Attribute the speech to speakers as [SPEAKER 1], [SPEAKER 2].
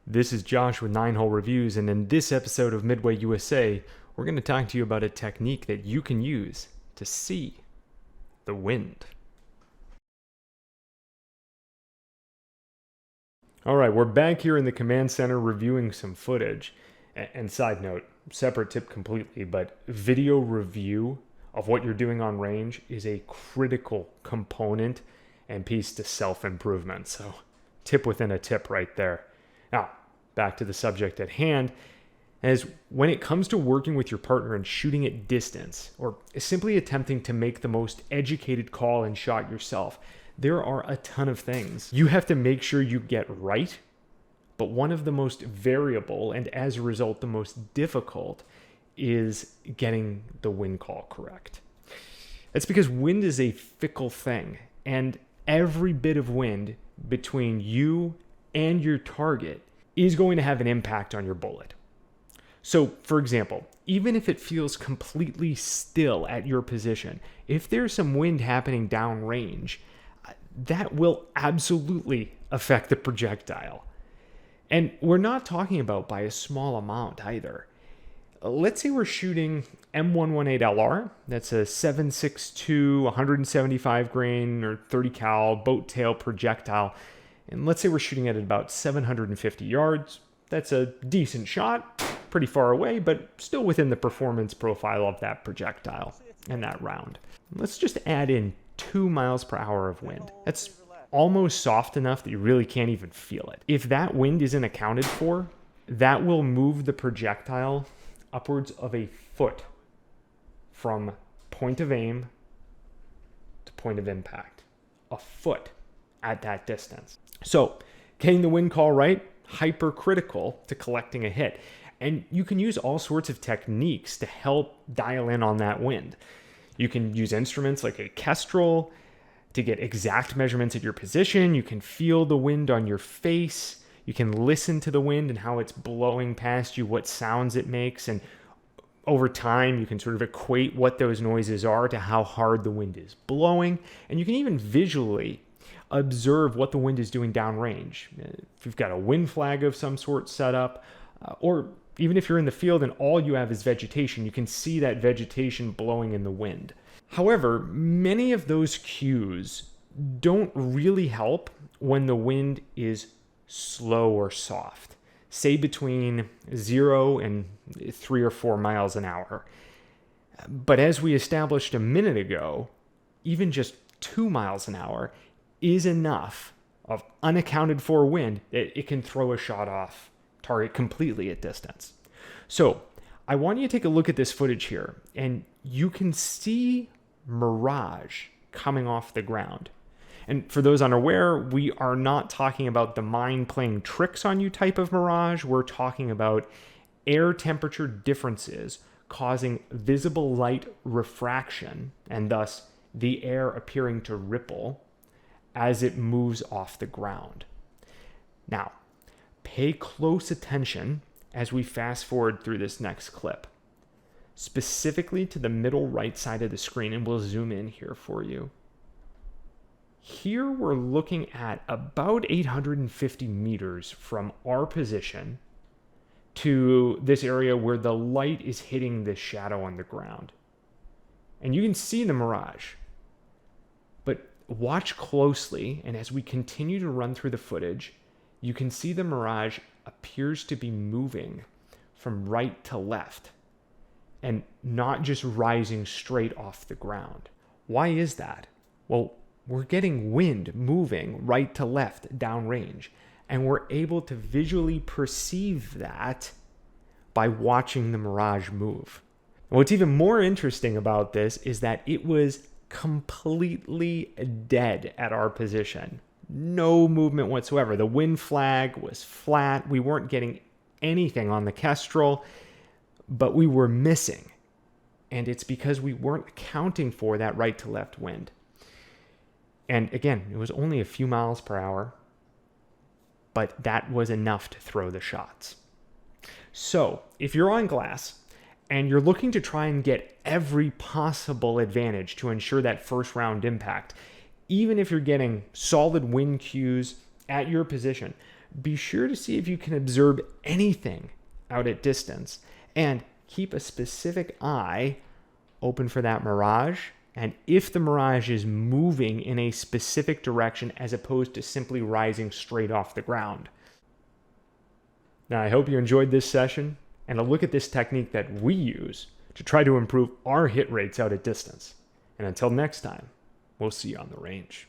[SPEAKER 1] This is Josh with 9 Hole Reviews, and in this episode of Midway USA, we're going to talk to you about a technique that you can use to see the wind. All right, we're back here in the command center reviewing some footage. And side note, separate tip completely, but video review of what you're doing on range is a critical component and piece to self-improvement. So tip within a tip right there. Now, back to the subject at hand, as when it comes to working with your partner and shooting at distance, or simply attempting to make the most educated call and shot yourself, there are a ton of things you have to make sure you get right. But one of the most variable, and as a result, the most difficult, is getting the wind call correct. That's because wind is a fickle thing, and every bit of wind between you and your target is going to have an impact on your bullet. So, for example, even if it feels completely still at your position, if there's some wind happening downrange, that will absolutely affect the projectile. And we're not talking about by a small amount either. Let's say we're shooting M118LR, that's a 7.62, 175 grain or 30 cal boat tail projectile. And let's say we're shooting at about 750 yards. That's a decent shot, pretty far away, but still within the performance profile of that projectile and that round. Let's just add in 2 miles per hour of wind. That's almost soft enough that you really can't even feel it. If that wind isn't accounted for, that will move the projectile upwards of a foot from point of aim to point of impact. A foot at that distance. So, getting the wind call right, hypercritical to collecting a hit. And you can use all sorts of techniques to help dial in on that wind. You can use instruments like a Kestrel to get exact measurements at your position. You can feel the wind on your face. You can listen to the wind and how it's blowing past you, what sounds it makes. And over time, you can sort of equate what those noises are to how hard the wind is blowing. And you can even visually observe what the wind is doing downrange. If you've got a wind flag of some sort set up, or even if you're in the field and all you have is vegetation, you can see that vegetation blowing in the wind. However, many of those cues don't really help when the wind is slow or soft, say between 0 and 3 or 4 miles an hour. But as we established a minute ago, even just 2 miles an hour is enough of unaccounted for wind that it can throw a shot off target completely at distance. So I want you to take a look at this footage here, and you can see mirage coming off the ground. And for those unaware, we are not talking about the mind playing tricks on you type of mirage. We're talking about air temperature differences causing visible light refraction, and thus the air appearing to ripple as it moves off the ground. Now, pay close attention as we fast forward through this next clip, specifically to the middle right side of the screen, and we'll zoom in here for you. Here we're looking at about 850 meters from our position to this area where the light is hitting the shadow on the ground. And you can see the mirage. But watch closely, and as we continue to run through the footage, you can see the mirage appears to be moving from right to left and not just rising straight off the ground. Why is that? Well, we're getting wind moving right to left downrange, and we're able to visually perceive that by watching the mirage move. And what's even more interesting about this is that it was completely dead at our position. No movement whatsoever. The wind flag was flat. We weren't getting anything on the Kestrel, but we were missing. And it's because we weren't accounting for that right to left wind. And again, it was only a few miles per hour, but that was enough to throw the shots. So if you're on glass and you're looking to try and get every possible advantage to ensure that first round impact, even if you're getting solid wind cues at your position, be sure to see if you can observe anything out at distance and keep a specific eye open for that mirage. And if the mirage is moving in a specific direction as opposed to simply rising straight off the ground. Now, I hope you enjoyed this session and a look at this technique that we use to try to improve our hit rates out at distance. And until next time, we'll see you on the range.